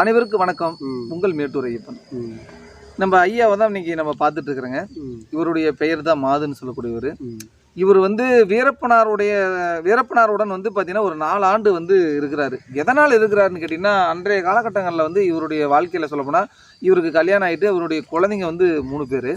அனைவருக்கும் வணக்கம். உங்கள் மேட்டூர் ஐயப்பன். நம்ம ஐயாவை தான் இன்னைக்கு நம்ம பார்த்துட்டு இருக்கிறோங்க. இவருடைய பெயர் தான் மாதுன்னு சொல்லக்கூடியவர். இவர் வந்து வீரப்பனாருடன் வந்து பார்த்தீங்கன்னா ஒரு 4 ஆண்டு வந்து இருக்கிறாரு. எதனால் இருக்கிறாருன்னு கேட்டிங்கன்னா, அன்றைய காலகட்டங்களில் வந்து இவருடைய வாழ்க்கையில் சொல்லப்போனால் இவருக்கு கல்யாணம் ஆகிட்டு அவருடைய குழந்தைங்க வந்து 3 பேர்.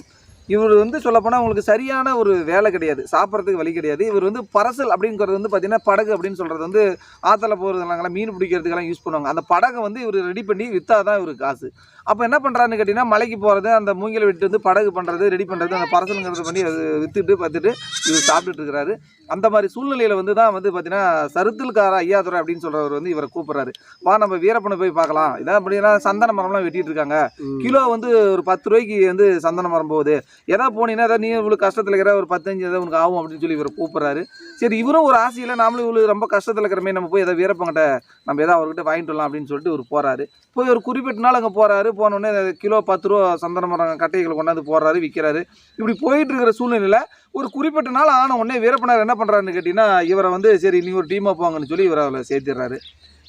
இவர் வந்து சொல்லப்போனால் உங்களுக்கு சரியான ஒரு வேலை கிடையாது, சாப்பிட்றதுக்கு வழி கிடையாது. இவர் வந்து பரசல் அப்படிங்கிறது வந்து பார்த்தீங்கன்னா படகு அப்படின்னு சொல்கிறது வந்து ஆற்றுல போகிறதுலாம் மீன் பிடிக்கிறதுக்கெல்லாம் யூஸ் பண்ணுவாங்க. அந்த படகை வந்து இவர் ரெடி பண்ணி விற்றா தான் இவருக்கு காசு. அப்போ என்ன பண்ணுறாருன்னு கேட்டிங்கன்னா, மலைக்கு போகிறது, அந்த மூங்கிலை விட்டு வந்து படகு பண்ணுறது, ரெடி பண்ணுறது, அந்த பரசலுங்கிறது பண்ணி அது விற்றுட்டு பார்த்துட்டு இவர் சாப்பிட்டுட்டு இருக்கிறாரு. அந்த மாதிரி சூழ்நிலையில் வந்து தான் வந்து பார்த்தீங்கன்னா சருத்தில்கார ஐயாதுரை அப்படின்னு சொல்கிறவர் வந்து இவரை கூப்பிட்றாரு. வா நம்ம வீரப்பனை போய் பார்க்கலாம். இதான் அப்படின்னா சந்தன மரம்லாம் வெட்டிட்டு இருக்காங்க. கிலோ வந்து ஒரு 10 ரூபாய்க்கு வந்து சந்தன மரம் போகுது. எதாவது போனீங்கன்னா ஏதாவது நீ இவ்வளோ கஷ்டத்தில் இருக்கிற ஒரு 15 ஏதாவது உனக்கு ஆகும் அப்படின்னு சொல்லி இவரை கூப்பிட்றாரு. சரி, இவரும் ஒரு ஆசையில் நாமளும் இவ்வளோ ரொம்ப கஷ்டத்தில் இருக்கிறமே, நம்ம போய் எதாவது வீரப்பங்கிட்ட நம்ம எதாவது அவர்கிட்ட வாங்கிட்டு வரலாம் அப்படின்னு சொல்லிட்டு இவர் போகிறாரு. போய் ஒரு குறிப்பிட்ட நாள் அங்கே போகிறாரு. போனோடனே கிலோ 10 ரூபா சந்தன மரம் கட்டைகளை கொண்டாந்து போடுறாரு, விற்கிறாரு. இப்படி போயிட்டு இருக்கிற சூழ்நிலையில் ஒரு குறிப்பிட்ட நாள் ஆன உடனே வீரப்பனார் என்ன பண்ணுறாருன்னு கேட்டிங்கன்னா, இவரை வந்து சரி நீ ஒரு டீமாக போங்கன்னு சொல்லி இவரை அதில் சேர்த்துடுறாரு.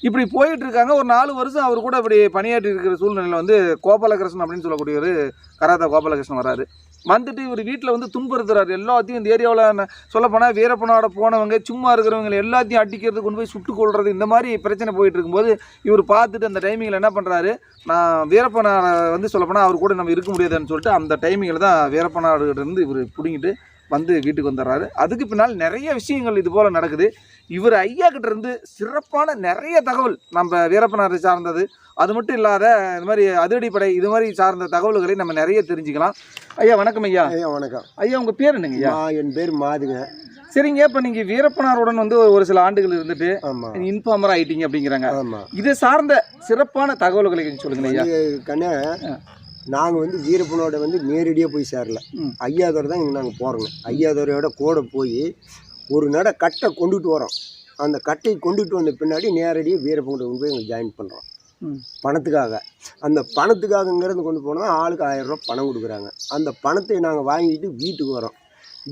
இப்படி போயிட்டு இருக்காங்க. ஒரு 4 வருஷம் அவர் கூட இப்படி பணியாற்றி இருக்கிற சூழ்நிலையில் வந்து கோபாலகிருஷ்ணன் அப்படின்னு சொல்லக்கூடிய ஒரு கராத்தா கோபாலகிருஷ்ணன் வராரு. வந்துட்டு இவர் வீட்டில் வந்து துன்புறுத்துறாரு. எல்லாத்தையும் இந்த ஏரியாவில் சொல்லப்போனால் வீரப்பனோட போனவங்க சும்மா இருக்கிறவங்க எல்லாத்தையும் அடிக்கிறது, கொண்டு போய் சுட்டு கொள்வது, இந்த மாதிரி பிரச்சனை போயிட்டு இருக்கும்போது இவர் பார்த்துட்டு அந்த டைமிங்கில் என்ன பண்ணுறாரு, நான் வீரப்பனாரை வந்து சொல்லப்போனால் அவர் கூட நம்ம இருக்க முடியாதுன்னு சொல்லிட்டு அந்த டைமிங்கில் தான் வீரப்பனார்கிட்ட இருந்து இவர் பிடிங்கிட்டு வந்து வீட்டுக்கு வந்துடுறாரு. அதுக்கு பின்னால் நிறைய விஷயங்கள் இது போல் நடக்குது. இவர் ஐயா கிட்ட இருந்து சிறப்பான நிறைய தகவல் நம்ம வீரப்பனாரை சார்ந்தது, அது மட்டும் இல்லாத இந்த மாதிரி அதிரடிப்படை இது மாதிரி சார்ந்த தகவல்களை நம்ம நிறைய தெரிஞ்சுக்கலாம். ஐயா வணக்கம். ஐயா வணக்கம். ஐயா உங்கள் பேர் என்னங்க? ஐயா என் பேர் மாதுங்க. சரிங்க. இப்போ நீங்கள் வீரப்பனாருடன் வந்து ஒரு சில ஆண்டுகள் இருந்துட்டு இன்ஃபார்மர் ஆகிட்டீங்க அப்படிங்கிறாங்க. இது சார்ந்த சிறப்பான தகவல்களை சொல்லுங்க ஐயா. கண்ணே, நாங்கள் வந்து வீரப்பனோட வந்து நேரடியாக போய் சேரல. ஐயாதுரை தான் இங்கே நாங்கள் போகிறோங்க. ஐயாதுரையோட கூட போய் ஒரு கட்டை கொண்டுட்டு வரோம். அந்த கட்டையை கொண்டுட்டு வந்த பின்னாடி நேரடியாக வீரப்பனோட கொண்டு போய் எங்களுக்கு ஜாயின் பண்ணுறோம் பணத்துக்காக. அந்த பணத்துக்காகங்கிறது கொண்டு போனால் ஆளுக்கு 1000 ரூபா பணம் கொடுக்குறாங்க. அந்த பணத்தை நாங்கள் வாங்கிட்டு வீட்டுக்கு வரோம்.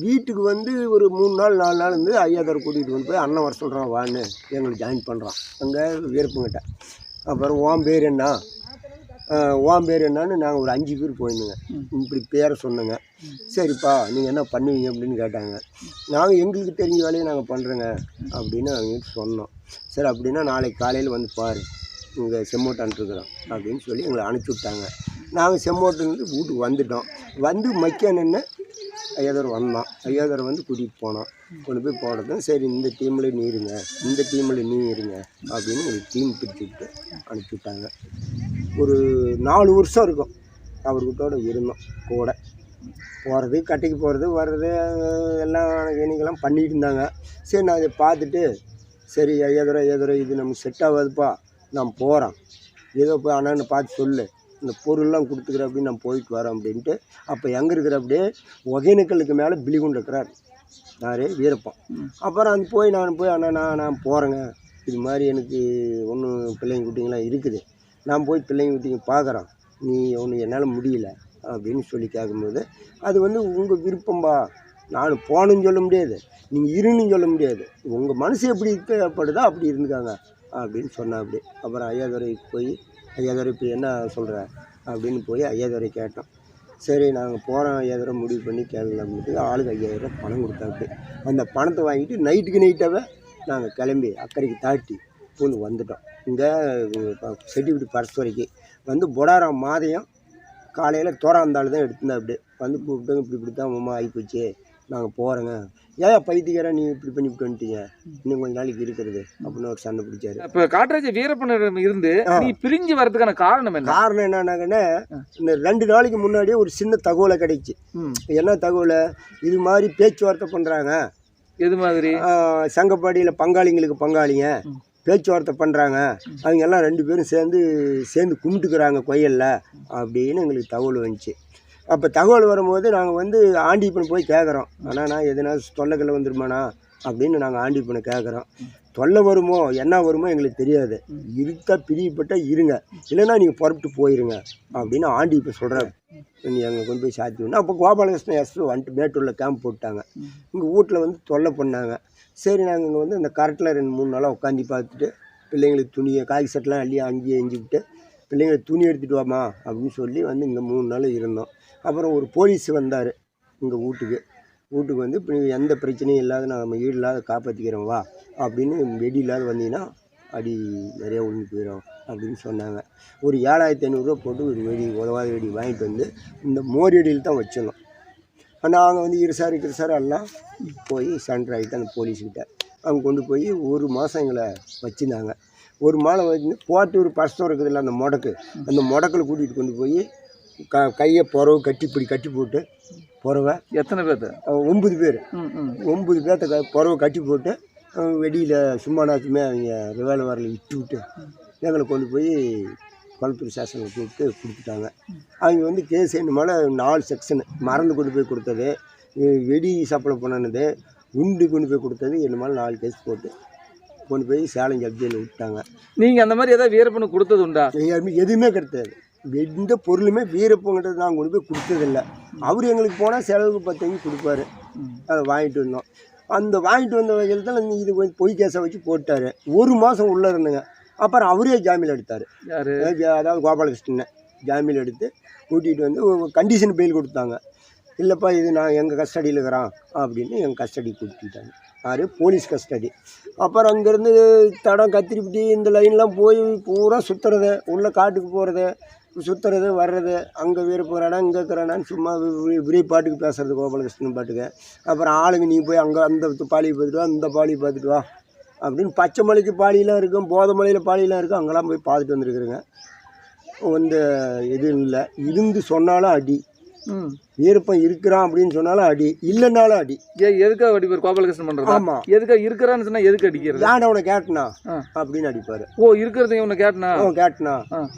வீட்டுக்கு வந்து ஒரு 3 நாள் 4 நாள் இருந்து ஐயாதுரை கூட்டிகிட்டு வந்து போய் அண்ணன் வர சொல்கிறான் வான்னு எங்களுக்கு ஜாயின் பண்ணுறான் அங்கே வீரப்பங்கிட்ட. அப்புறம் உன் பேர் என்ன, உன் பேர் என்னான்னு நாங்கள் ஒரு 5 பேர் போயிருந்தோங்க. இப்படி பேரை சொன்னோங்க. சரிப்பா நீங்கள் என்ன பண்ணுவீங்க அப்படின்னு கேட்டாங்க. நாங்கள் எங்களுக்கு தெரிஞ்ச வேலையை நாங்கள் பண்ணுறோங்க அப்படின்னு அவங்க சொன்னோம். சரி அப்படின்னா நாளைக்கு காலையில் வந்து பாரு, இங்கே செம்மோட்டான்ட்டுருக்குறோம் அப்படின்னு சொல்லி எங்களை அனுப்பிச்சி விட்டாங்க. நாங்கள் செம்மோட்டிலேருந்து வீட்டுக்கு வந்துட்டோம். வந்து நின்று ஐயாதுரை வந்தோம். ஐயாதுரை வந்து கூட்டிகிட்டு போனோம். கொண்டு போய் போனதும் சரி இந்த டீமில் நீ இருங்க, இந்த டீமில் நீ இருங்க அப்படின்னு ஒரு டீம் பிரிச்சுக்கிட்டு அனுப்பிச்சி விட்டாங்க. ஒரு 4 வருஷம் இருக்கும் அவர்கிட்டோட இருந்தோம். கூட போகிறது, கட்டைக்கு போகிறது, வர்றது எல்லாம் வேணிக்கெல்லாம் பண்ணிகிட்டு இருந்தாங்க. சரி நான் இதை பார்த்துட்டு சரி ஐயாதுரை இது நமக்கு செட் ஆகாதுப்பா, நான் போகிறேன், ஏதோ போய் அண்ணன்னு பார்த்து சொல்லு, இந்த பொருள்லாம் கொடுத்துக்கிறேன் அப்படின்னு நான் போயிட்டு வரேன் அப்படின்ட்டு. அப்போ எங்கே இருக்கிற அப்படியே ஒகேனக்கலுக்கு மேலே பிலிகுண்டு இருக்கிறார் யார், வீரப்பன். அப்புறம் அந்த போய் அண்ணா நான் போகிறேங்க, இது மாதிரி எனக்கு ஒன்றும் பிள்ளைங்க குட்டிங்களாம் இருக்குது, நான் போய் பிள்ளைங்க குட்டிங்க பார்க்குறேன், நீ ஒன்று என்னால் முடியல அப்படின்னு சொல்லி கேட்கும்போது அது வந்து உங்கள் விருப்பம்பா, நான் போகணுன்னு சொல்ல முடியாது, நீங்கள் இருன்னு சொல்ல முடியாது, உங்கள் மனசு எப்படி தேவைப்படுதோ அப்படி இருந்துக்காங்க அப்படின்னு சொன்னேன். அப்படி அப்புறம் ஐயாதுரைக்கு போய் ஐயாதுரை இப்போ என்ன சொல்கிற அப்படின்னு போய் ஐயாதுரை கேட்டோம். சரி நாங்கள் போகிறோம் ஐயாதுரை முடிவு பண்ணி கேட்கலாம் அப்படின்ட்டு ஆளுக்கு 5000 ரூபா பணம் கொடுத்தாங்க. அந்த பணத்தை வாங்கிட்டு நைட்டாகவே நாங்கள் கிளம்பி அக்கறைக்கு தாட்டி பூந்து வந்துட்டோம். இங்கே செட்டிவிட்டு பரசு வரைக்கும் வந்து பொடாரம் மாதையும் காலையில் தோறாந்தாள் தான் எடுத்துருந்தேன். அப்படியே வந்து கூப்பிட்டு இப்படி தான் அம்மா ஆகிப்போச்சு, நாங்கள் போகிறோங்க. ஏன் பைத்தியக்காரன் நீ இப்படி பண்ணிவிட்டு வந்துட்டீங்க, இன்னும் கொஞ்சம் நாளைக்கு இருக்கிறது அப்படின்னு ஒரு சண்டை பிடிச்சாரு. இப்போ காட்ராஜ் வீரப்பனிடம் இருந்து நீ பிரிஞ்சு வரதுக்கான காரணம் என்ன? காரணம் என்னன்னாங்கன்னா, இந்த 2 நாளைக்கு முன்னாடியே ஒரு சின்ன தகவலை கிடைச்சி. என்ன தகவல், இது மாதிரி பேச்சுவார்த்தை பண்ணுறாங்க. எது மாதிரி? சங்கப்பாடியில் பங்காளிங்க பேச்சுவார்த்தை பண்ணுறாங்க, அவங்க எல்லாம் 2 பேரும் சேர்ந்து கும்பிட்டுக்கிறாங்க கோயிலில் அப்படின்னு எங்களுக்கு தகவல் வந்துச்சு. அப்போ தகவல் வரும்போது நாங்கள் வந்து ஆண்டிப்பனை போய் கேட்குறோம், ஆனால் நான் எதனா தொல்லைகளை வந்துருமாண்ணா அப்படின்னு நாங்கள் ஆண்டிப்பனை கேட்குறோம். தொல்லை வருமோ என்ன வருமோ எங்களுக்கு தெரியாது, இருக்கா பிரியப்பட்டால் இருங்க, இல்லைன்னா நீங்கள் புறப்பட்டு போயிருங்க அப்படின்னு ஆண்டிப்பை சொல்கிறாரு. நீங்கள் அங்கே கொண்டு போய் சாத்தி விடணும். அப்போ கோபாலகிருஷ்ணன் வந்துட்டு மேட்டூரில் கேம்ப் போட்டாங்க. இங்கே வீட்டில் வந்து தொல்லை பண்ணாங்க. சரி நாங்கள் இங்கே வந்து இந்த கரெக்டில் 2-3 நாளாக உட்காந்து பார்த்துட்டு பிள்ளைங்களுக்கு துணியை காய் சட்டெலாம் அள்ளி அங்கேயே எஞ்சிக்கிட்டு பிள்ளைங்களுக்கு துணி எடுத்துகிட்டு வாமா அப்படின்னு சொல்லி வந்து இங்கே 3 நாள் இருந்தோம். அப்புறம் ஒரு போலீஸ் வந்தார் இங்கே வீட்டுக்கு வந்து இப்போ எந்த பிரச்சனையும் இல்லாத நம்ம ஈடு இல்லாத காப்பாற்றிக்கிறோம் வா அப்படின்னு வெடி இல்லாத வந்தீங்கன்னா அடி நிறையா ஒன்று போயிடும் அப்படின்னு சொன்னாங்க. ஒரு 7500 போட்டு ஒரு வெடி உதவாத வெடி வாங்கிட்டு வந்து இந்த மோரியடியில் தான் வச்சிருந்தோம். நாங்கள் வந்து இருசாரு எல்லாம் போய் சண்டை ஆகிட்டு அந்த போலீஸ்கிட்ட அவங்க கொண்டு போய் 1 மாதம் எங்களை வச்சுருந்தாங்க. 1 மாதம் வச்சு போட்டு ஒரு பஸ்டம் இருக்குதுல்ல அந்த முடக்கில் கூட்டிகிட்டு கொண்டு போய் கையை புறவு கட்டி போட்டு புறவை எத்தனை பேர்த்த 9 பேர் 9 பேர்த்த புறவை கட்டி போட்டு வெடியில் சும்மானாச்சுமே அவங்க ரிவால்வரில் விட்டு எங்களை கொண்டு போய் குளத்தூர் ஸ்டேஷனில் கூப்பிட்டு கொடுத்துட்டாங்க. அவங்க வந்து கேஸ் என்னமால 4 செக்ஷனு மறந்து கொண்டு போய் கொடுத்தது, வெடி சப்ளை பண்ணினது, உண்டு கொண்டு போய் கொடுத்தது, என்னமால 4 கேஸ் போட்டு கொண்டு போய் சேலம் ஜப்தியில் விட்டாங்க. நீங்கள் அந்த மாதிரி ஏதாவது வீரப்பனுக்கு கொடுத்தது உண்டா? எதுவுமே கிடையாது. எந்த பொருளுமே வீரப்பங்கிறது நாங்கள் கொண்டு போய் கொடுத்ததில்லை. அவர் எங்களுக்கு போனால் செலவுக்கு 10 கொடுப்பாரு. அதை வாங்கிட்டு வந்தோம். அந்த வாங்கிட்டு வந்த வகையில் தான் இது கொஞ்சம் பொய் கேஸை வச்சு போட்டார். 1 மாதம் உள்ளே இருந்தேங்க. அப்புறம் அவரே ஜாமீன் எடுத்தார். அதாவது கோபாலகிருஷ்ணன் ஜாமீன் எடுத்து கூட்டிகிட்டு வந்து கண்டிஷன் பெயில் கொடுத்தாங்க. இல்லைப்பா இது நான் எங்கள் கஸ்டடியில் இருக்கிறான் அப்படின்னு எங்கள் கஸ்டடி கூட்டிட்டாங்க. யார் போலீஸ் கஸ்டடி. அப்புறம் அங்கேருந்து தடம் கத்திரிப்பிட்டி இந்த லைன்லாம் போய் பூரா சுற்றுறது, உள்ளே காட்டுக்கு போகிறது, சுற்றுறது வர்றது, அங்கே வீரப்போராடா இங்கே இருக்கிறானான்னு சும்மா விரை பாட்டுக்கு பேசுறது கோபாலகிருஷ்ணன் பாட்டுக்கு. அப்புறம் ஆளுங்க நீ போய் அங்கே அந்த பாலியை பார்த்துட்டு வா, இந்த பாலியை பார்த்துட்டு வா அப்படின்னு பச்சை மலைக்கு பாலியெலாம் இருக்கும், போதை மலையில் பாலியெலாம் இருக்கும், அங்கெல்லாம் போய் பார்த்துட்டு வந்துருக்குறேங்க. வந்து எதுவும் இல்லை. இருந்து சொன்னாலும் அடி, வீரப்பன் இருக்கிறான் அப்படின்னு சொன்னாலும் அடி, இல்லைன்னாலும் அடி. எதுக்காக அடிப்பார் கோபாலகிருஷ்ணன் பண்ணுறது? ஆமாம். எதுக்காக இருக்கிறான்னு சொன்னால் எதுக்கு அடிக்கிறது? ஏன் அவனை கேட்டனா அப்படின்னு அடிப்பார். ஓ இருக்கிறது இவனை கேட்டனா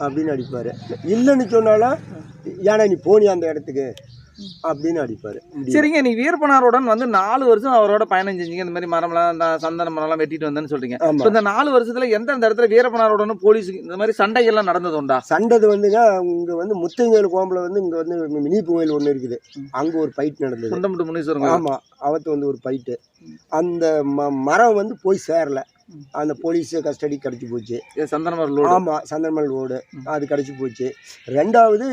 அப்படின்னு அடிப்பார். இல்லைன்னு சொன்னாலும் ஏன்னா நீ போனியா அந்த இடத்துக்கு அப்படின்னு அடிப்பார். சரிங்க, நீ வீரப்பனாருடன் வந்து 4 வருஷம் அவரோட பயணம் செஞ்சீங்க. இந்த மாதிரி மரம்லாம் இந்த சந்தன மரம்லாம் வெட்டிட்டு வந்தேன்னு சொல்றீங்க. இந்த 4 வருஷத்துல எந்தெந்த இடத்துல வீரப்பனாருடன் போலீஸுக்கு இந்த மாதிரி சண்டைகள்லாம் நடந்தது உண்டா? சண்டை வந்துங்க இங்கே வந்து முத்தையங்கோயில் கோம்பல வந்து இங்கே வந்து மினி கோயில் ஒன்று இருக்குது, அங்கே ஒரு ஃபைட் நடந்தது. குண்டம்பட்டு முனீஸ்வரன். ஆமாம், அவத்து வந்து ஒரு ஃபைட்டு. அந்த மரம் வந்து போய் சேரல, அந்த போலீஸ் கஸ்டடி கிடச்சி போச்சு. சந்தனமர் லோடு. ஆமாம், சந்தனமர் லோடு அது கிடச்சி போச்சு. 2வது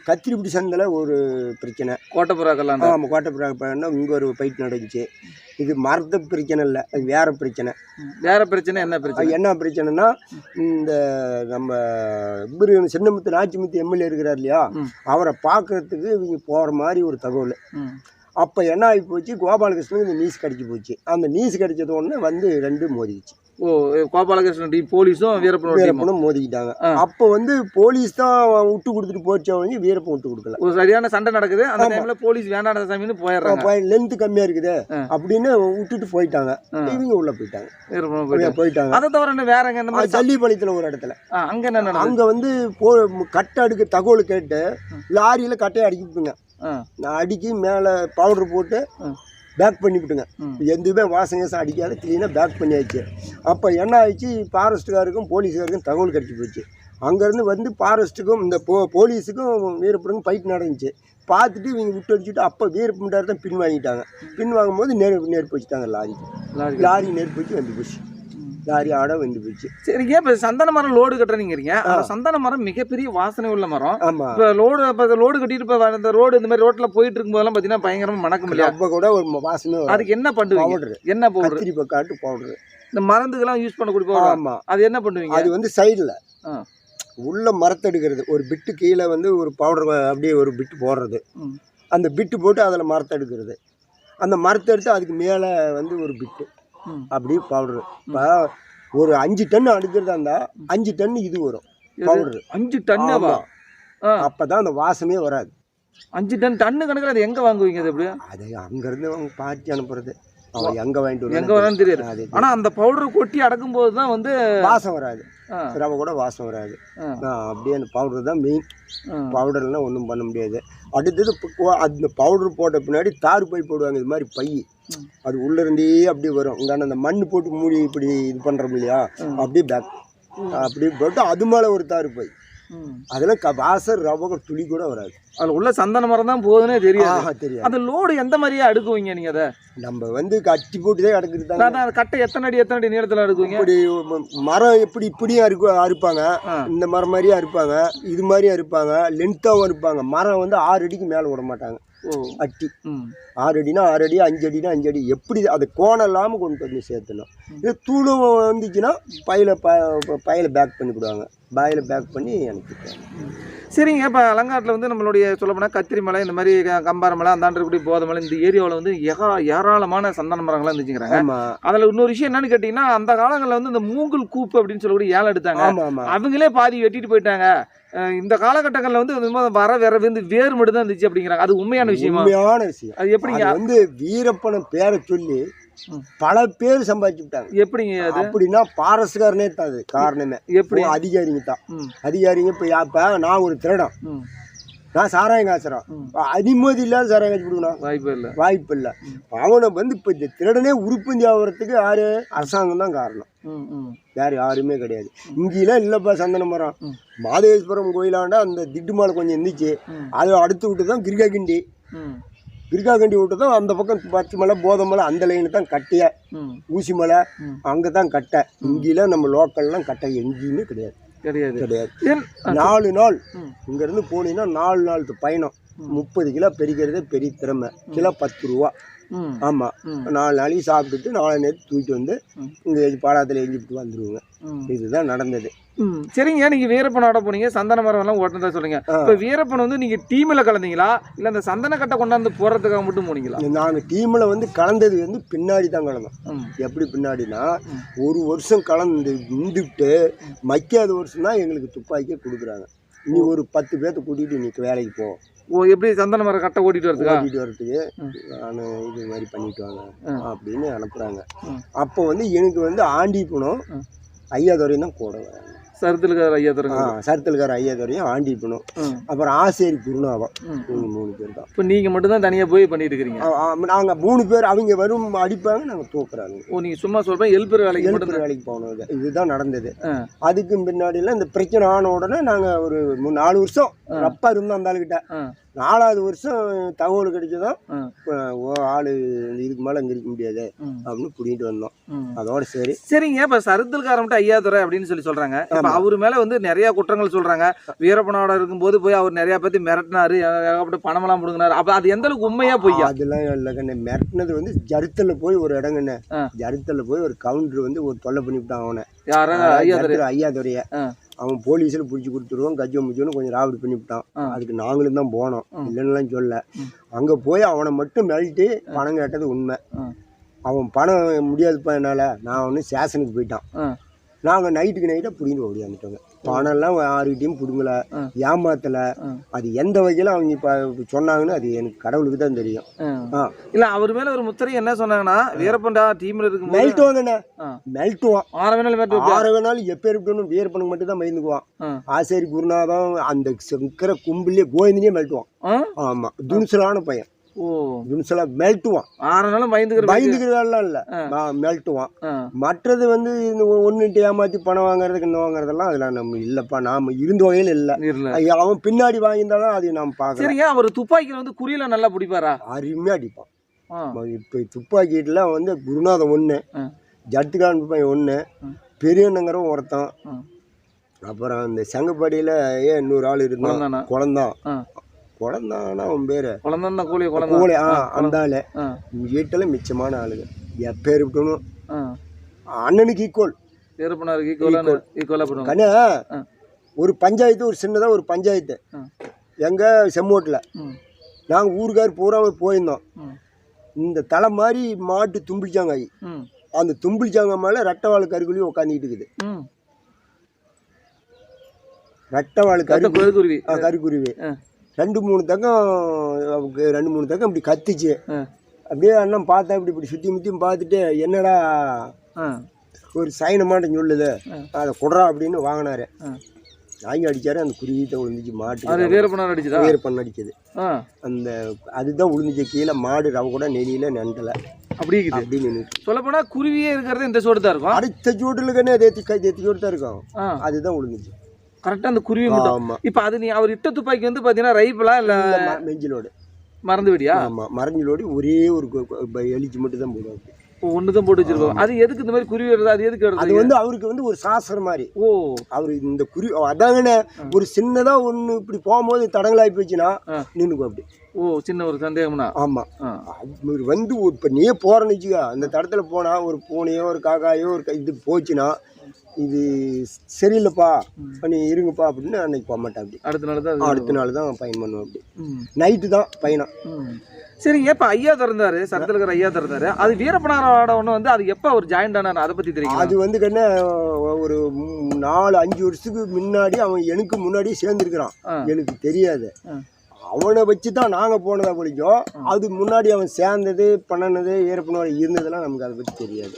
கத்திரிப்பிடி சந்தில் ஒரு பிரச்சனை, கோட்டைப்புறாக்கெல்லாம். ஆமாம், கோட்டைப்புறாக்கெல்லாம் இங்கே ஒரு ஃபைட் நடந்துச்சு. இது மரத்த பிரச்சனை இல்லை, அது வேறு பிரச்சனை. வேறு பிரச்சனை என்ன பிரச்சனை? என்ன பிரச்சனைனா இந்த நம்ம இவரு சின்னமுத்து நாச்சிமுத்து எம்எல்ஏ இருக்கிறார் இல்லையா, அவரை பார்க்கறதுக்கு இவங்க போகிற மாதிரி ஒரு தகவல். அப்போ என்ன ஆகி போச்சு, கோபாலகிருஷ்ணன் இந்த நீஸ் கிடச்சி போச்சு. அந்த நீஸ் கிடைச்சது ஒன்று வந்து 2 மோதிச்சு. ஓ, கோபாலகிருஷ்ணன் போலீஸும் வீரப்பனும் மோதிக்கிட்டாங்க. அப்போ வந்து போலீஸ் தான் விட்டு கொடுத்துட்டு போச்சவங்க, வீரப்பன் விட்டு கொடுக்கல. ஒரு சரியான சண்டை நடக்குது. அந்த டைம்ல போலீஸ் வேண்டாத சாமின்னு போயிடுறாங்க. லென்த் கம்மியா இருக்குது அப்படின்னு விட்டுட்டு போயிட்டாங்க. இவங்க உள்ள போயிட்டாங்க. அதை தவிர வேறங்க இந்த மாதிரி ஜல்லிபாளையத்துல ஒரு இடத்துல அங்க என்ன, அங்க வந்து கட்டை அடுக்கு தகவல் கேட்டு லாரியில கட்டையை அடிக்கிட்டுங்க. நான் அடிக்கி மேல பவுடர் போட்டு பேக் பண்ணிவிட்டுங்க. எதுவுமே வாசகேசம் அடிக்காத கிளீனாக பேக் பண்ணியாச்சு. அப்போ என்ன ஆயிடுச்சு, ஃபாரஸ்ட்டுக்காருக்கும் போலீஸுக்காருக்கும் தகவல் கிடச்சி போச்சு. அங்கேருந்து வந்து ஃபாரஸ்ட்டுக்கும் இந்த போலீஸுக்கும் வீரப்பனுக்கும் ஃபைட் நடந்துச்சு. பார்த்துட்டு இவங்க விட்டு அடிச்சுட்டு அப்போ வீரப்பன்டார் தான் பின் வாங்கிட்டாங்க. பின் வாங்கும்போது நெருப்பு வச்சுட்டாங்க. லாரி நெருப்பு வச்சு வந்து போச்சு. லாரி ஆட வந்து போச்சு. சரிங்க, இப்போ சந்தன மரம் லோடு கட்டுறீங்க. சந்தன மரம் மிகப்பெரிய வாசனை உள்ள மரம். ஆமாம். இப்போ லோடு கட்டிட்டு இப்போ அந்த ரோடு இந்த மாதிரி ரோட்டில் போயிட்டு இருக்கும்போதெல்லாம் பார்த்தீங்கன்னா பயங்கரமாக மணக்கும் இல்லையா? அப்போ கூட ஒரு வாசனை. அதுக்கு என்ன பண்ணுவீங்க? என்ன பவுடர்? கத்திரிப்பை காட்டு பவுடர். இந்த மருந்துக்கெல்லாம் யூஸ் பண்ணக்கூடிய பவுடர். ஆமாம். அது என்ன பண்ணுவீங்க? அது வந்து சைடில் உள்ள மரத்தை எடுக்கிறது, ஒரு பிட்டு கீழே வந்து ஒரு பவுடர் அப்படியே ஒரு பிட்டு போடுறது, அந்த பிட்டு போட்டு அதில் மரத்தை எடுக்கிறது, அந்த மரத்தை எடுத்து அதுக்கு மேலே வந்து ஒரு பிட்டு அப்படியே பவுடரு. இப்போ ஒரு 5 டன் அடுக்கிறதா இருந்தால் 5 டன் இது வரும் பவுடரு. 5 டன்னு? அப்போ தான் அந்த வாசமே வராது. 5 டன் டன்னு கணக்கில் அது எங்கே வாங்குவீங்க? அது அப்படியே அது அங்கேருந்து அவங்க பாட்டி அனுப்புறது. அவன் எங்கே வாங்கிட்டு எங்கே வரான்னு தெரியாது. ஆனால் அந்த பவுடர் கொட்டி அடக்கும் போது தான் வந்து வாசம் வராது, ரவை கூட வாசம் வராது. அப்படியே அந்த பவுடர் தான் மெயின். பவுடர்லாம் ஒன்றும் பண்ண முடியாது. அடுத்தது அந்த பவுடர் போட்ட பின்னாடி தார் பை போடுவாங்க, இது மாதிரி பை. அது உள்ளேருந்தே அப்படியே வரும். இங்கே அந்த மண் போட்டு மூடி இப்படி இது பண்ணுறோம் இல்லையா, அப்படியே பேக் அப்படியே போட்டு அது மேலே ஒரு தார் பை. அதெல்லாம் வாசல் ரவக துளி கூட வராது. அதில் உள்ள சந்தன மரம் தான் போகுதுன்னே தெரியாது. தெரியாது. அந்த லோடு எந்த மாதிரியா அடுக்குவீங்க நீங்கள்? அதை நம்ம வந்து கட்டி போட்டுதான் அடுக்குறது தான். அதான் கட்டை எத்தனை அடி நீளத்தில் அடுக்குவீங்க? இப்படி மரம் இப்படியும் அறுப்பாங்க, இந்த மரம் மாதிரியே அறுப்பாங்க, இது மாதிரியும் அறுப்பாங்க, லென்த்தாகவும் அறுப்பாங்க. மரம் வந்து 6 அடிக்கு மேலே விட மாட்டாங்க. அட்டி 6 அடினா 6 அடி, 5 அடினா 5 அடி, எப்படி அது கோணம் இல்லாமல் கொண்டு வந்து சேர்த்தணும். இது தூளும் வந்துச்சுன்னா பையில பேக் பண்ணிவிடுவாங்க. பாயில் பேக் பண்ணி அனுப்பிடுவாங்க. சரிங்க. இப்போ அலங்காட்டில் வந்து நம்மளுடைய சொல்லப்போனால் கத்திரி மலை, இந்த மாதிரி கம்பார மலை, அந்தாண்டு இருக்கக்கூடிய போதை மலை, இந்த ஏரியாவில் வந்து ஏராளமான சந்தன மரங்கள்லாம் இருந்துச்சுங்கிறாங்க. அதில் இன்னொரு விஷயம் என்னன்னு கேட்டிங்கன்னா, அந்த காலங்களில் வந்து இந்த மூங்கல் கூப்பு அப்படின்னு சொல்லக்கூடிய ஏலம் எடுத்தாங்க. அவங்களே பாதி வெட்டிட்டு போயிட்டாங்க. இந்த காலகட்டங்களில் வந்து வேற வந்து வேறு மட்டும் தான் இருந்துச்சு அப்படிங்கிறாங்க. அது உண்மையான விஷயம். உண்மையான விஷயம். அது எப்படிங்க? வந்து வீரப்பனை பேரை சொல்லி பல பேர் சம்பாதிச்சு விட்டாங்க. எப்படிங்க அது? அப்படின்னா பாரசுகாரனே தான் அது காரணமே. எப்படி? அதிகாரிங்க தான். அதிகாரிங்க இப்போ நான் ஒரு திருடம், நான் சாராயம் காசுறேன், அனுமதி இல்லாத சாராயம் காய்ச்சி கொடுக்கணும் வாய்ப்பு இல்லை. அவனை வந்து இப்போ இந்த திருடனே உறுப்பந்தி ஆகிறதுக்கு யாரு? அரசாங்கம் தான் காரணம், வேறு யாருமே கிடையாது. இங்கெல்லாம் இல்லைப்பா சந்தன மரம். மாதேஸ்வரம் கோயிலாண்டா அந்த திட்டு மாலை கொஞ்சம் இருந்துச்சு, அதை அடுத்து விட்டு தான் கிரிகாகிண்டி விட்டு தான் அந்த பக்கம் பச்சை மலை, போதை மலை, அந்த லைனு தான் கட்டையா, ஊசி மலை அங்கே தான் கட்டை. இங்கெல்லாம் நம்ம லோக்கல்லாம் கட்டை எங்கேயுமே கிடையாது. 4 நாள் இங்கேருந்து போனீங்கன்னா 4 நாள் பயணம். 30 கிலோ பெருக்கிறதே பெரிய திறமை. கிலோ 10 ரூபா. ஆமாம். 4 நாளைக்கு சாப்பிட்டுட்டு 4 நேரத்துக்கு தூக்கிட்டு வந்து இங்கே பாலாத்தில் எஞ்சிட்டு வந்துடுவோங்க. இதுதான் நடந்தது. சரிங்க. நீங்கள் வீரப்பனோட போனீங்க, சந்தன மரம் எல்லாம் ஓட்டுனதா சொல்லுங்க. இப்போ வீரப்பன் வந்து நீங்கள் டீமில் கலந்தீங்களா இல்லை அந்த சந்தன கட்டை கொண்டாந்து போடுறதுக்காக மட்டும் போனீங்களா? நாங்கள் டீமில் வந்து கலந்தது வந்து பின்னாடி தான் கலந்தோம். எப்படி பின்னாடினா, 1 வருஷம் கலந்து நின்றுட்டு மக்காத வருஷம் தான் எங்களுக்கு துப்பாக்கியே கொடுக்குறாங்க. நீ ஒரு 10 பேர்த்த கூட்டிகிட்டு நீ வேலைக்கு போ. எப்படி சந்தன மரம் கட்டை ஓட்டிட்டு வரதுக்கு நான் இது மாதிரி பண்ணிட்டு வாங்க அப்படின்னு அனுப்புகிறாங்க. அப்போ வந்து எனக்கு வந்து ஆண்டிப்பனும் ஐயாதுரையும் தான் கூட வராங்க. சருத்தலுக்கார ஐயாதுரையும் ஆண்டிப்பனும், அப்புறம் ஆசேரி குருநாதம், 3 பேர் தான். இப்போ நீங்கள் மட்டும் தான் தனியாக போய் பண்ணிட்டு இருக்கிறீங்க? நாங்கள் 3 பேர். அவங்க வரும் அடிப்பாங்க, நாங்கள் தூக்குறாங்க. நீங்கள் சும்மா சொல்கிறேன் எழுப்புற வேலைக்கு போனது. இதுதான் நடந்தது. அதுக்கு பின்னாடிலாம் இந்த பிரச்சனை ஆன உடனே நாங்கள் ஒரு 4 வருஷம் ரப்பா இருந்தோம் அந்த ஆளுகிட்ட. 4வது வருஷம் தகவல் கிடைச்சதான் ஆளு இதுக்கு மேலே இங்கே இருக்க முடியாது அப்படின்னு கூட்டிகிட்டு வந்தோம். அதோட சரிங்க. இப்போ சருத்தல்காரம்ட்ட ஐயாதுரை அப்படின்னு சொல்கிறாங்க. இப்போ அவர் மேலே வந்து நிறையா குற்றங்கள் சொல்கிறாங்க. வீரப்பனோட இருக்கும்போது போய் அவர் நிறையா பற்றி மிரட்டினாரு, ஏகப்பட்ட பணமெல்லாம் கொடுங்கினாரு. அப்போ அது எந்த அளவுக்கு உண்மையாக போய்? அதெல்லாம் இல்லைங்கண்ணே. மிரட்டினது வந்து ஜருத்தலில் போய் ஒரு இடங்கண்ணே. ஜருத்தலில் போய் ஒரு கவுண்டர் வந்து ஒரு தொல்லை பண்ணிவிட்டான் அவனை. ஐயாதுரைய அவன் போலீஸில் பிடிச்சி கொடுத்துருவான். கஜ்ஜோ முஜோன்னு கொஞ்சம் ராவடி பண்ணிவிட்டான். அதுக்கு நாங்களும் தான் போனோம், இல்லைன்னுலாம் சொல்ல. அங்கே போய் அவனை மட்டும் மிரட்டி பணம் கேட்டது உண்மை. அவன் பணம் முடியாதுப்பா என்னால், நான் ஒன்று ஸ்டேஷனுக்கு போயிட்டான். நாங்கள் நைட்டாக பிடிங்கிட்டு ஓடியாந்துட்டோங்க. பணம்லாம் யாருக்கிட்டையும் பிடுங்கலை, ஏமாத்தலை. அது எந்த வகையில் அவங்க இப்போ சொன்னாங்கன்னு அது எனக்கு கடவுளுக்கு தான் தெரியும். இல்லை, அவர் மேலே ஒரு முத்திரை என்ன சொன்னாங்கன்னா, வீரப்பன்டா டீமில் இருக்கு மெல்ட்டுவாங்கண்ணே. மெல்ட்டுவான். 6 வேணாலும் எப்போ இருக்கணும். வீரப்பனுக்கு மட்டும் தான் பயந்துக்குவான். ஆசேரி குருநாதம் அந்த சங்கர கும்பிலே கோவிந்தனே மெல்ட்டுவான். ஆமாம், துணிச்சலான பையன். மெல்ட்டுவான். 6 நாளும் பயந்துக்கிறதெல்லாம் இல்லை, மெல்ட்டுவான். மற்றது வந்து ஒன்றுட்டு ஏமாற்றி பணம் வாங்குறதுக்கு இன்னும் வாங்குறதெல்லாம் அதெல்லாம் நம்ம இல்லைப்பா. நாம் இருந்த வகையில் இல்லை. அவன் பின்னாடி வாங்கியிருந்தாலும் அது நாம் பார்க்கலாம். சரிங்க. அவர் துப்பாக்கியில் வந்து குறியில நல்லா பிடிப்பாரா? அருமையாக அடிப்பான். இப்போ துப்பாக்கிட்டுலாம் வந்து குருநாதம் 1, ஜட்டுகான் பையன் 1, பெரியண்ணங்கிறவன் ஒருத்தன், அப்புறம் இந்த செங்கப்பாடியில் இன்னொரு ஆள் இருந்தான், குழந்தானா அவன் பேரு கூலி. அந்த ஆளு வீட்டில் மிச்சமான ஆளுங்க. எப்பேர் இருக்கணும். அண்ணனுக்கு ஈக்குவல். கண்ணா ஒரு பஞ்சாயத்து, ஒரு சின்னதாக ஒரு பஞ்சாயத்து எங்கள் செம்மோட்டில். நாங்கள் ஊருக்கார் பூரா போயிருந்தோம். இந்த தலை மாதிரி மாட்டு தும்பிச்சாங்க. அந்த தும்பிச்சாங்க மேலே ரெட்டவாள் கருக்குழி உட்காந்துக்கிட்டு இருக்குது. ரெட்டவாள் கருக்குருவி 2-3 தக்கம் இப்படி கத்துச்சு. அப்படியே அண்ணன் பார்த்தா இப்படி சுற்றி முற்றியும் பார்த்துட்டு, என்னடா ஒரு சைனமாட்ட சொல்லுது, அதை குடுறா அப்படின்னு வாங்கினாரு. நாய்ங்க அடிச்சாரு. அந்த குருவித்தை விழுந்துச்சு மாட்டு. வீரப்பன் அடிச்சது அந்த அதுதான் விழுந்துச்சு கீழே. மாடு ரவ கூட நெலியில நண்டலை. அப்படி அப்படின்னு சொல்ல போனா குருவியே இருக்கிறது இந்த சோடு தான் இருக்கும். அடுத்த சோட்டுல கண்ணே தேத்தி சோடு தான் இருக்கும். அதுதான் விழுந்துச்சு. கரெக்டா அந்த குருவி மட்டும். ஆமா இப்ப அது நீ அவர் இட்ட துப்பாக்கி வந்து பாத்தீங்கன்னா ரைபிளா இல்ல மெஞ்சிலோடு. மறந்து விடியா? ஆமா மறைஞ்சிலோடு ஒரே ஒரு எலிச்சு மட்டும் தான் போடுவாங்க. ஒண்ணுதான் போட்டு வச்சிருக்கோம். அது எதுக்கு இந்த மாதிரி குருவி வருது? அது எதுக்கு வருது? அது வந்து அவருக்கு வந்து ஒரு சாஸ்திரம் மாதிரி. ஓ அவரு இந்த குருவி அதாங்கண்ணே ஒரு சின்னதா ஒண்ணு இப்படி போகும்போது தடங்களாகி போச்சுன்னா நின்னுக்கும் அப்படி. ஓ சின்ன ஒரு சந்தேகம்னா. ஆமா அவர் வந்து இப்ப நீ போறன்னு வச்சுக்கா, அந்த தடத்துல போனா ஒரு பூனையோ ஒரு காக்காயோ ஒரு இது போச்சுன்னா இது சரியில்லைப்பா நீ இருங்கப்பா அப்படின்னு அன்னைக்கு போக மாட்டேன். அப்படி அடுத்த நாள் தான் பயன் பண்ணுவோம். அப்படி நைட்டு தான் பயணம். சரிங்க. இப்ப ஐயா திறந்தாரு, சரத்துல ஐயா திறந்தாரு. அது வீரப்பனாரோட ஒண்ணு வந்து அது எப்ப அவர் ஜாயின் ஆனாரு அதை பத்தி தெரியும்? அது வந்து கண்ணே ஒரு 4-5 வருஷத்துக்கு முன்னாடி அவன் எனக்கு முன்னாடியே சேர்ந்துருக்கிறான். எனக்கு தெரியாது. அவனை வச்சு தான் நாங்கள் போனதா பிடிக்கும். அது முன்னாடி அவன் சேர்ந்தது பண்ணினது வீரப்பனோட இருந்ததெல்லாம் நமக்கு அதை பற்றி தெரியாது.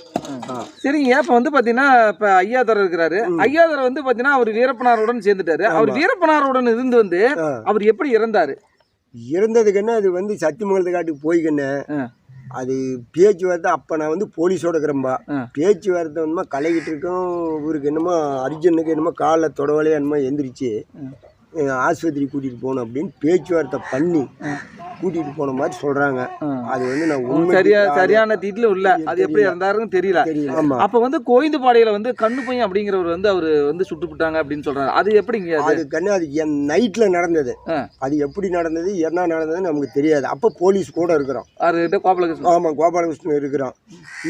சரிங்க. இப்போ வந்து பார்த்தீங்கன்னா இப்போ ஐயாதர் இருக்கிறாரு. ஐயாதர் வந்து பார்த்தீங்கன்னா அவர் வீரப்பனாருடன் சேர்ந்துட்டாரு. அவர் வீரப்பனாருடன் இருந்து வந்து அவர் எப்படி இறந்தாரு? இறந்ததுக்குன்னு அது வந்து சத்தியமங்கலத்து காட்டுக்கு போய்க்கண்ணே அது பேச்சுவார்த்தை. அப்போ நான் வந்து போலீஸோட இருக்கிறம்பா. பேச்சுவார்த்தை என்னமோ கலைக்கிட்டு இருக்கோம். இவருக்கு என்னமோ அர்ஜுனுக்கு என்னமோ காலில் தொடவலையே என்னமோ எந்திரிச்சு ஆஸ்பத்திரி கூட்டிகிட்டு போகணும் அப்படின்னு பேச்சுவார்த்தை பண்ணி கூட்டிகிட்டு போன மாதிரி சொல்கிறாங்க. அது வந்து நான் சரியான தீட்டில் இல்லை. அது எப்படி இருந்தாருன்னு தெரியல. அப்போ வந்து கோயந்துபாடியில் வந்து கண்ணு பையன் அப்படிங்கிறவர் வந்து அவர் வந்து சுட்டுப்பிட்டாங்க அப்படின்னு சொல்கிறாங்க. அது எப்படிங்க? அது கண்ணு அது என் நைட்டில் நடந்தது. அது எப்படி நடந்தது என்ன நடந்ததுன்னு நமக்கு தெரியாது. அப்போ போலீஸ் கூட இருக்கிறோம். கோபாலகிருஷ்ணன். ஆமாம் கோபாலகிருஷ்ணன் இருக்கிறோம்.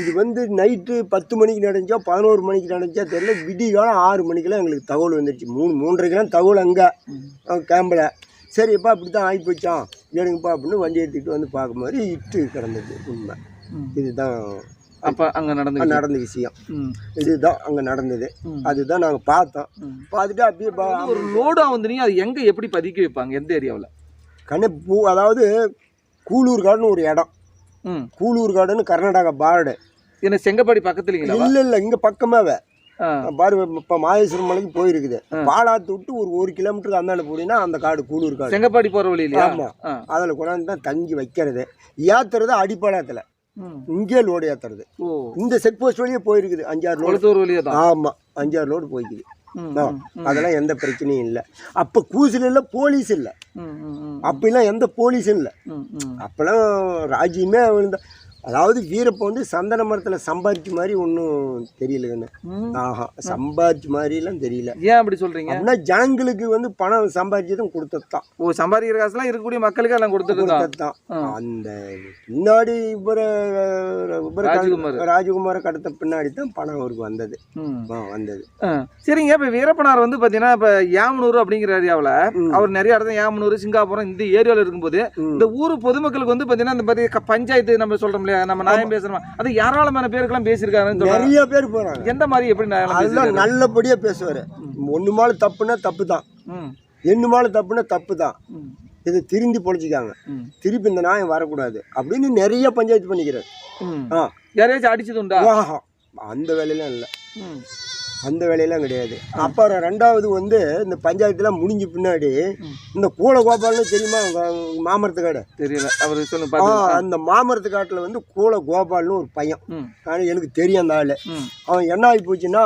இது வந்து நைட்டு 10 மணிக்கு நடந்துச்சா 11 மணிக்கு நடந்துச்சா தெரியல. விடிகாலம் 6 மணிக்கெல்லாம் எங்களுக்கு தகவல் வந்துடுச்சு. 3-3:30 தகவல் அங்கே கேம்பில். சரிப்பா இப்படி தான் ஆகி போச்சான் எடுங்கப்பா அப்படின்னு வண்டி எடுத்துக்கிட்டு வந்து பார்க்கும் மாதிரி இட்டு கிடந்தது உண்மை. இதுதான் அப்போ அங்கே நடந்த விஷயம். இதுதான் அங்கே நடந்தது. அதுதான் நாங்கள் பார்த்தோம். பார்த்துட்டு அப்படியே ஒரு லோடாக வந்து அது எங்கே எப்படி பதுக்கி வைப்பாங்க? எந்த ஏரியாவில்? கண்ணப்பூ அதாவது கூலூர் காடுன்னு ஒரு இடம். கூலூர் காடுன்னு கர்நாடகா பார்டு. என்ன செங்கப்பாடி பக்கத்துலீங்களா? இல்லை இங்கே பக்கமாவே பாரு. இப்போ மாதேஸ்வரம் மலைக்கு போயிருக்குது. பாலாத்து விட்டு ஒரு 1 கிலோமீட்டருக்கு அந்தாண்ட போனீங்கன்னா அந்த காடு கூலூர் காடு. செங்கப்பாடி போகிற வழி இல்லையா? ஆமாம். அதில் கொண்டாந்து தான் தங்கி வைக்கிறது. ஏற்றுறது அடிப்பாளத்தில் இங்கே லோடு ஏற்றுறது. இந்த செக் போஸ்ட் வழியே போயிருக்குது 5-6 லோடு வழியே தான். ஆமாம் 5-6 லோடு போய்க்குது. அதெல்லாம் எந்த பிரச்சனையும் இல்லை. அப்போ கூசில இல்லை, போலீஸ் இல்லை. அப்பெல்லாம் எந்த போலீஸும் இல்லை. அப்போல்லாம் ராஜ்யமே விழுந்த. அதாவது வீரப்ப வந்து சந்தன மரத்தில் சம்பாதிச்ச மாதிரி ஒன்றும் தெரியலங்கண்ணே. ஆஹா சம்பாதிச்ச மாதிரிலாம் தெரியல. ஏன் அப்படி சொல்கிறீங்க? அப்படின்னா ஜனங்களுக்கு வந்து பணம் சம்பாதிச்சதும் கொடுத்தது தான். ஓ சம்பாதிக்கிற காசுலாம் இருக்கக்கூடிய மக்களுக்கு எல்லாம் கொடுத்தது தான். அந்த பின்னாடி ராஜகுமாரை கடத்த பின்னாடி தான் பணம் அவருக்கு வந்தது. சரிங்க. இப்போ வீரப்பனார் வந்து பார்த்தீங்கன்னா இப்போ யாமனூர் அப்படிங்கிற ஏரியாவில் அவர் நிறைய இடத்துல யாமனூர் சிங்காபுரம் இந்த ஏரியாவில் இருக்கும்போது இந்த ஊர் பொதுமக்களுக்கு வந்து பார்த்தீங்கன்னா இந்த மாதிரி பஞ்சாயத்து நம்ம சொல்கிறோம் நம்ம நியாயம் பேசுறோம். அது யாராலமான பேருக்கெல்லாம் பேசியிருக்காரு. நிறைய பேர் போறாங்க. எந்த மாதிரி எப்படி நல்லபடியா பேசுவாரு. ஒண்ணு மேல தப்புனா தப்பு தான், எண்ணு மேல தப்புனா தப்பு தான். இதை திருந்தி பொழைச்சிக்காங்க. திருப்பி இந்த நியாயம் வரக்கூடாது அப்படின்னு நிறைய பஞ்சாயத்து பண்ணிக்கிறாரு. யாரையாச்சும் அடிச்சது உண்டா? அந்த வேலையெல்லாம் இல்லை. அந்த வேலையெல்லாம் கிடையாது. அப்புறம் 2வது வந்து இந்த பஞ்சாயத்துலாம் முடிஞ்ச பின்னாடி இந்த கூலகோபால்னு தெரியுமா மாமரத்து காடு? தெரியல. அவர் அந்த மாமரத்து காட்டில் வந்து கூலகோபால்னு ஒரு பையன். எனக்கு தெரியும் அந்த ஆள். அவன் என்ன ஆகி போச்சுன்னா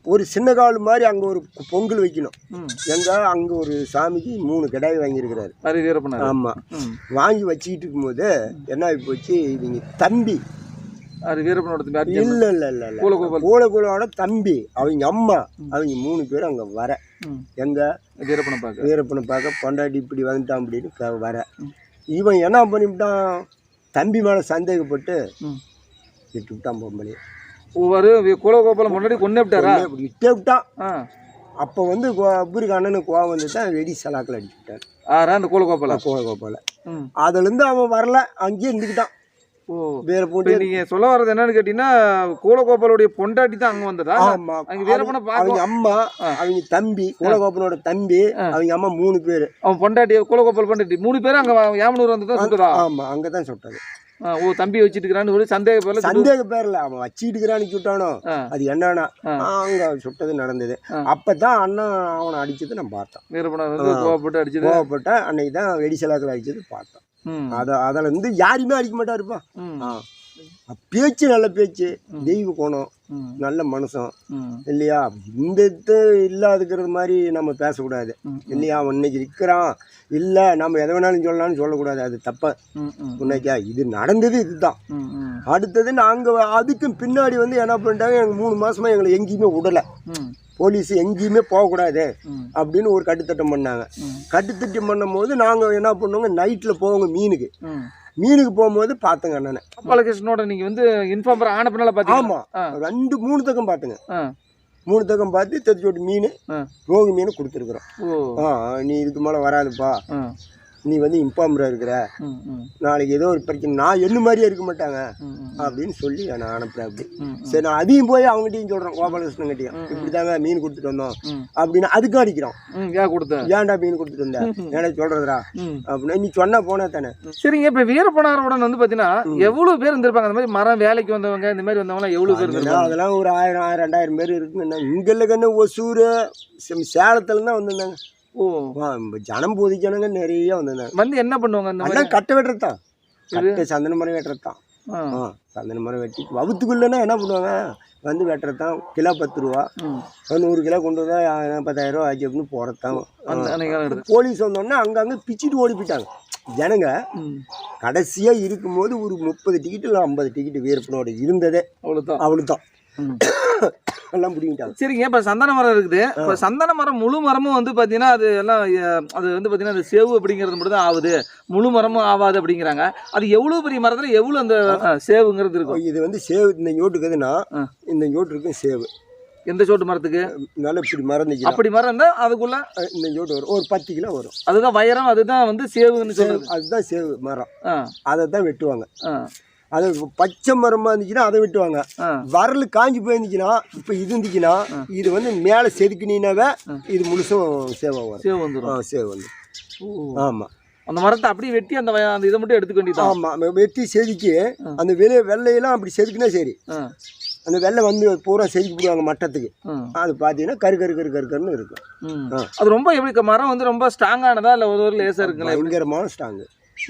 ஒரு சின்ன கால் மாதிரி அங்கே ஒரு பொங்கல் வைக்கணும். எங்க அங்கே ஒரு சாமிக்கு 3 கிடாய் வாங்கியிருக்கிறாரு. ஆமாம். வாங்கி வச்சுக்கிட்டு இருக்கும்போது என்ன ஆகி போச்சு, இவங்க தம்பி கூலகோபாலோட தம்பி அவங்க அம்மா அவங்க 3 பேரும் அங்கே வர எங்க வீரப்பனை பார்க்க பொண்டாட்டி இப்படி வந்துட்டான் அப்படின்னு வர. இவன் என்ன பண்ணிவிட்டான், தம்பி மேலே சந்தேகப்பட்டு விட்டு விட்டான் பொம்பளையே. கூலகோபாலம் முன்னாடி கொண்டு விட்டே விட்டான். அப்போ வந்து இவருக்கு அண்ணனுக்கு கோவம் வந்து தான் வெடி சலாக்கில் அடிச்சு விட்டார். அந்த கூலகோபால அதுலேருந்து அவன் வரல, அங்கேயே இருந்துக்கிட்டான். நீங்க சொல்ல வர்றது என்னன்னு கேட்டீங்கன்னா கூலகோபாலுடைய பொண்டாட்டி தான் அங்க வந்ததா? அவங்க அம்மா அவங்க தம்பி கூலகோபாலோட தம்பி அவங்க அம்மா 3 பேரு. அவன் பொண்டாட்டி கூலகோபால் பொண்டாட்டி 3 பேரும் அங்க யாமனூர் வந்துதான் சுட்டதா? ஆமா அங்கதான் சுட்டது. ஓ தம்பி வச்சிட்டு ஒரு சந்தேக பேர்ல அவன் வச்சுட்டு இருக்கிறான்னு சுட்டானோ அது என்னன்னா அங்க சுட்டது நடந்தது. அப்பதான் அண்ணன் அவனை அடிச்சது நான் பார்த்தேன். கோவப்பட்ட அன்னைக்கு தான் வெடி சலாக்கில் அடிச்சது பார்த்தோம். அதுல இருந்து யாருமே அடிக்க மாட்டாருப்பா. பேச்சு நல்ல பேச்சு, தெய்வ குணம், நல்ல மனுஷன் இல்லையா. இந்த இது இல்லாதுக்கிறது மாதிரி நம்ம பேசக்கூடாது இல்லையா. இன்னைக்கு இருக்கிறான் இல்லை நம்ம எதை வேணாலும் சொல்லலாம்னு சொல்லக்கூடாது, அது தப்ப. இன்னைக்கா இது நடந்தது இதுதான். அடுத்தது நாங்கள் அதுக்கும் பின்னாடி வந்து என்ன பண்ணிட்டாங்க, எங்கள் 3 மாசமா எங்களை எங்கேயுமே விடலை. போலீஸ் எங்கேயுமே போகக்கூடாது அப்படின்னு ஒரு கட்டுத்திட்டம் பண்ணாங்க. கட்டுத்திட்டம் பண்ணும் போது நாங்கள் என்ன பண்ணுவோங்க, நைட்டில் போவோங்க மீனுக்கு போகும்போது பார்த்தங்க அண்ணனை பாலகிருஷ்ணனோட. நீங்கள் வந்து இன்ஃபார்மர் ஆன பின்னால பார்த்தீங்க? ஆமாம், 3 தக்கம் பார்த்துங்க. 3 தக்கம் பார்த்து தெச்சோட்டு மீன், ரோகு மீன் கொடுத்துருக்குறோம். நீ இதுக்கு மேலே வராதுப்பா, நீ வந்து இன்ஃபார்மராக இருக்கிற, நாளைக்கு ஏதோ ஒரு பிரச்சனை நான் என்ன மாதிரியே இருக்க மாட்டாங்க அப்படின்னு சொல்லி நான் அனுப்புகிறேன். அப்படி சரி, நான் அதையும் போய் அவங்ககிட்டையும் சொல்கிறேன், கோபாலகிருஷ்ணன் கிட்டையும் இப்படி தாங்க மீன் கொடுத்துட்டு வந்தோம் அப்படின்னு. அதுக்கும் அடிக்கிறோம், ஏன்டா மீன் கொடுத்துட்டு வந்தேன் ஏன்னா சொல்கிறதுரா அப்படின்னா நீ சொன்னா போனா தானே. சரிங்க, இப்போ வீரப்பனாரோட வந்து பார்த்தீங்கன்னா எவ்வளோ பேர் இருந்திருப்பாங்க? அந்த மாதிரி மரம் வேலைக்கு வந்தவங்க இந்த மாதிரி வந்தவங்களாம் எவ்வளோ பேர் இருந்திருப்பாங்க? அதெல்லாம் ஒரு 1000-2000 பேர் இருக்குங்கண்ணா. இங்கே கண்ணு ஒசூர் சேலத்துல தான் வந்திருந்தாங்க. ஜனம் போதி ஜனங்க நிறைய வந்திருந்தாங்க. வந்து என்ன பண்ணுவாங்க? அந்த கட்டை வெட்டுறதுதான், கட்டை சந்தன மரம் வெட்டுறதுதான். சந்தன மரம் வெட்டி வகுத்துக்குள்ளனா என்ன பண்ணுவாங்க, வந்து வெட்டுறதுதான். கிலோ 10 ரூபா, 100 கிலோ கொண்டு வந்தா 40,000 ரூபா ஆச்சு அப்படின்னு போறதுதான். போலீஸ் வந்தோடனே அங்கங்க பிச்சுட்டு ஓடி போயிட்டாங்க ஜனங்க. கடைசியா இருக்கும்போது ஒரு 30 டிக்கெட் இல்லை 50 டிக்கெட் வீரப்பனோட இருந்ததே, அவ்வளவுதான் எல்லாம் பிடிக்கிட்டாங்க. சரிங்க, இப்போ சந்தன மரம் இருக்குது. இப்போ சந்தன மரம் முழு மரமும் வந்து பார்த்தீங்கன்னா அது எல்லாம் அது வந்து பார்த்தீங்கன்னா அது சேவு அப்படிங்கிறது மட்டும் தான் ஆகுது, முழு மரமும் ஆகாது அப்படிங்கிறாங்க. அது எவ்வளோ பெரிய மரத்தில் எவ்வளோ அந்த சேவுங்கிறது இருக்கும்? இது வந்து சேவு இந்த ஞோட்டுக்குதுன்னா இந்த ஞோட்டுக்கும் சேவு. எந்த சோட்டு மரத்துக்கு? நல்ல இப்படி மரம் நிற்கும், அப்படி மரம் இருந்தால் அதுக்குள்ள இந்த ஞோட்டு வரும், ஒரு 10 கிலோ வரும். அதுதான் வைரம், அதுதான் வந்து சேவுன்னு சொல்றது. அதுதான் சேவு மரம், அதை தான் வெட்டுவாங்க. அது பச்சை மரமா இருந்துச்சுன்னா அதை வெட்டுவாங்க. வரல் காஞ்சி போயிருந்துச்சுன்னா இப்போ இது இருந்துச்சுன்னா இது வந்து மேலே செதுக்கினாவே இது முழுசும் சேவை வரும். சேவை வந்துடும். ஆமாம், அந்த மரத்தை அப்படியே வெட்டி அந்த இதை மட்டும் எடுத்துக்க வேண்டியது. ஆமாம், வெட்டி செதுக்கி அந்த வெள்ளையெல்லாம் அப்படி செதுக்குனா சரி, அந்த வெள்ளை வந்து பூரா செதுக்கி போடுவாங்க மட்டத்துக்கு. அது பார்த்தீங்கன்னா கருன்னு இருக்கும். அது ரொம்ப எப்படி மரம் வந்து ரொம்ப ஸ்ட்ராங்கானதா இல்லை ஒரு லேசாக இருக்குங்களா? பயங்கரமான ஸ்ட்ராங்கு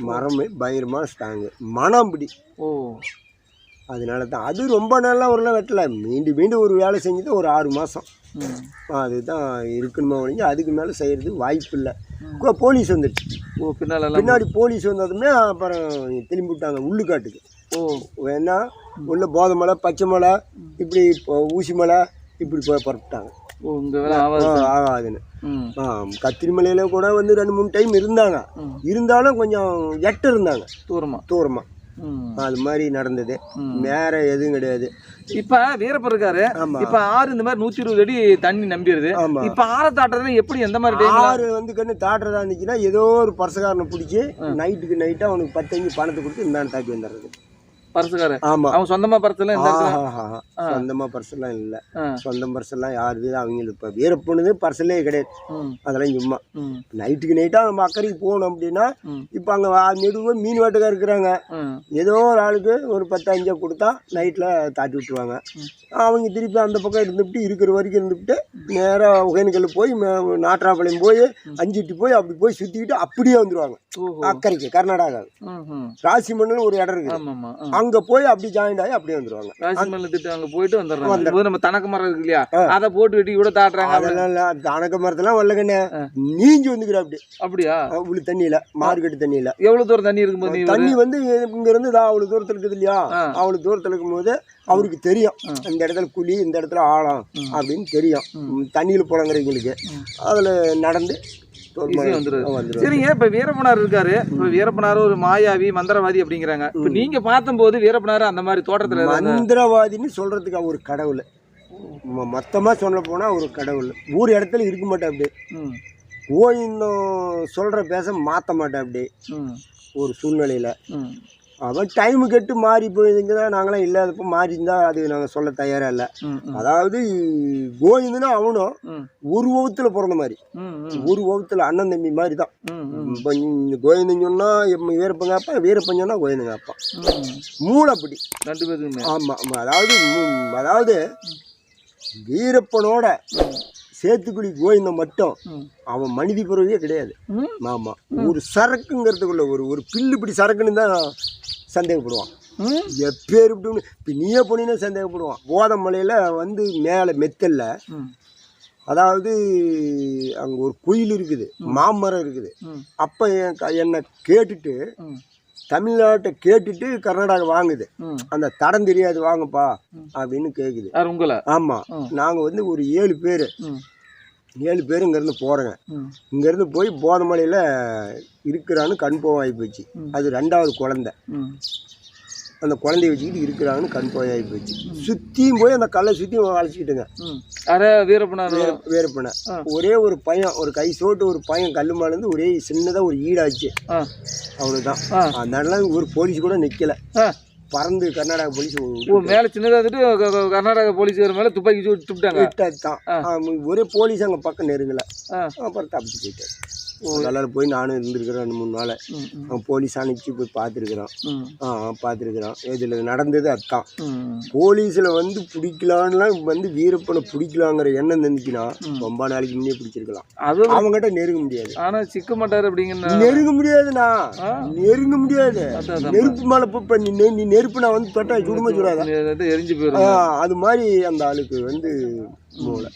மரமே, பயங்கரமான ஸ்ட்ராங்கு மனம் பிடி. அதனால தான் அது ரொம்ப நல்லா ஒருலாம் வெட்டலை, மீண்டும் ஒரு வேலை செஞ்சது ஒரு 6 மாதம் அதுதான் இருக்கணுமா ஒழிஞ்சு அதுக்கு மேலே செய்கிறது வாய்ப்பு இல்லை. போலீஸ் வந்துடுச்சு பின்னாடி. போலீஸ் வந்ததுமே அப்புறம் திரும்பி விட்டாங்க உள்ளுக்காட்டுக்கு. வேணா உள்ள போதை மலை, பச்சை மலை, இப்படி ஊசி மலை இப்படி போய் புறப்பட்டாங்க. ஆகாதுன்னு கத்திரிமலையில கூட வந்து 2-3 டைம் இருந்தாங்க. இருந்தாலும் கொஞ்சம் எட்ட இருந்தாங்க தூரமா. அது மாதிரி நடந்தது, வேற எதுவும் கிடையாது. இப்ப வீரப்ப இருக்காரு. இப்ப ஆறு இந்த மாதிரி 120 அடி தண்ணி நம்பிடுது. இப்ப ஆற தாட்டுறது எப்படி, எந்த மாதிரி ஆறு வந்து கண்ணு தாட்டுறதா இருந்துச்சுன்னா ஏதோ ஒரு பர்சகாரனை பிடிச்சி நைட்டுக்கு நைட்டா அவனுக்கு 10 பணத்தை கொடுத்து இந்த தாக்கி வந்துடுறது. பர்சுக்காரர்? ஆமா, அவன் சொந்தமா பர்செல்லாம் சொந்தமா பர்செல்லாம் இல்லை, சொந்தம் பர்செல்லாம் யாரு அவங்களுக்கு இப்ப வீரப்பொண்ணுது பர்சலே கிடையாது. அதெல்லாம் சும்மா நைட்டுக்கு நைட்டா நம்ம அக்கறைக்கு போகணும் அப்படின்னா இப்ப அங்க நெடுவ மீன் வேட்டைக்கார இருக்கிறாங்க. ஏதோ ஒரு ஆளுக்கு ஒரு 10-5 கொடுத்தா நைட்ல தாட்டி விட்டுருவாங்க. அவங்க திருப்பி அந்த பக்கம் இருந்துவிட்டு இருக்கிற வரைக்கும் இருந்துவிட்டு நேரா ஒகேனக்கல் போய் நாட்டாப்பாளையம் போய் அஞ்சிட்டு போய் அப்படி போய் சுத்திக்கிட்டு அப்படியே வந்துருவாங்க அக்கறைக்கு. கர்நாடகா ராசிமண்ணில் ஒரு இடம் இருக்கு, அங்க போய் அப்படி ஜாயின் ஆகி அப்படியே வந்துருவாங்க. ராசிமல்ல திட்டு அங்க போயிட்டு வந்துடுறாங்க. நம்ம தனக்க மரம் இருக்கு இல்லையா, அதை போட்டு வெட்டி கூட தாட்டுறாங்க. அதெல்லாம் தனக்க மரத்தெல்லாம் வரலங்கண்ணே, நீஞ்சி வந்துக்கிற அப்படி. அப்படியா? அவ்வளவு தண்ணியில, மார்க்கெட்டு தண்ணியில. எவ்வளவு தூரம் தண்ணி இருக்கும்போது? தண்ணி வந்து இங்க இருந்து அவ்வளவு தூரத்துல இருக்குது இல்லையா, அவ்வளவு தூரத்துல இருக்கும் போது அவருக்கு தெரியும் இந்த இடத்துல குழி, இந்த இடத்துல ஆழம் அப்படின்னு தெரியும் தண்ணியில போலங்கிறவங்களுக்கு. அதுல நடந்து சரிங்க. இப்ப வீரப்பனார் இருக்காரு. இப்ப வீரப்பனார் ஒரு மாயாவி மந்திரவாதி அப்படிங்கிறாங்க. இப்ப நீங்க பார்த்தும்போது வீரப்பனார் அந்த மாதிரி தோட்டத்துல மந்திரவாதின்னு சொல்றதுக்கு ஒரு கடவுள், மொத்தமா சொல்ல போனா ஒரு கடவுள். ஒரு இடத்துல இருக்க மாட்டேன் அப்படி, இன்னும் சொல்ற பேச மாத்த மாட்டேன் அப்படி ஒரு சூழ்நிலையில. அவன் டைமு கெட்டு மாறி போயிருந்துதான் நாங்களாம் இல்லாதப்போ மாறி இருந்தா அது நாங்கள் சொல்ல தயாரா இல்லை. அதாவது கோவிந்தனா அவனும் ஒரு வகுத்துல பிறந்த மாதிரி, ஒரு வகுத்துல அண்ணன் தம்பி மாதிரி தான். கோவிந்தன் சொன்னா வீரப்பங்க அப்பா, வீரப்பன் சொன்னா கோவிந்தங்க அப்பா, மூளை அப்படி. ஆமா, அதாவது வீரப்பனோட சேத்துக்குடி கோவிந்தன் மட்டும் அவன் மனித பிறவியே கிடையாது. ஆமா, ஒரு சரக்குங்கிறதுக்குள்ள ஒரு பில்லு இப்படி சரக்குன்னு தான் சந்தேகப்படுவான். எப்பேற்பட்டு இப்போ நீயே போனீங்கன்னா சந்தேகப்படுவான். போதை மலையில் வந்து மேலே மெத்தல்ல, அதாவது அங்கே ஒரு குயில் இருக்குது, மாமரம் இருக்குது. அப்போ என்னை கேட்டுட்டு தமிழ்நாட்டை கேட்டுட்டு கர்நாடகா வாங்குது. அந்த தடம் தெரியாது வாங்கப்பா அப்படின்னு கேட்குது. உங்களை? ஆமாம். நாங்கள் வந்து ஒரு 7 பேர் இங்கேருந்து போகிறோங்க. இங்கேருந்து போய் போதமலையில் இருக்கிறான்னு கன்ஃபார்ம் ஆகி போச்சு. அது 2வது குழந்தை. அந்த குழந்தைய வச்சுக்கிட்டு இருக்கிறாங்கன்னு கன்ஃபார்ம் ஆகி போச்சு. சுற்றியும் போய் அந்த கல்லை சுற்றியும் அழைச்சிக்கிட்டுங்க. வீரப்பனை ஒரே ஒரு பையன், ஒரு கை சோட்டு ஒரு பையன் கல்லு மேலேருந்து ஒரே சின்னதாக ஒரு ஈடாச்சு, அவ்வளோதான். அதனால ஒரு போலீஸ் கூட நிற்கலை, பறந்து கர்நாடகா போலீஸ் மேலே சின்னதாக வந்துட்டு கர்நாடகா போலீஸ் மேலே துப்பாக்கி சுட்டுட்டாங்க. தான் ஒரே போலீஸ் அங்கே பக்கம் நெருங்கலை. அப்புறம் தப்பிச்சு போயிட்டார். எல்லாரும் போய் நானும் இருந்திருக்கிறேன் 2-3 நாள். போலீஸ் அனுப்பிச்சு போய் பார்த்துருக்குறோம். இதில் நடந்தது அதுதான். போலீஸில் வந்து பிடிக்கலான்லாம் வந்து வீரப்பனை பிடிக்கலாங்கிற எண்ணம் இருந்துச்சுன்னா ரொம்ப நாளைக்கு முன்னே பிடிச்சிருக்கலாம். அவங்ககிட்ட நெருங்க முடியாது. ஆனால் சிக்க மாட்டார் அப்படிங்கிற நெருங்க முடியாதுண்ணா, நெருங்க முடியாது. நெருப்பு மேலே இப்போ நீ நெருப்பு நான் வந்து தொட்டா சுடுமா சுடாத, எரிஞ்சு போயிடும். அது மாதிரி அந்த ஆளுக்கு வந்து மூளை.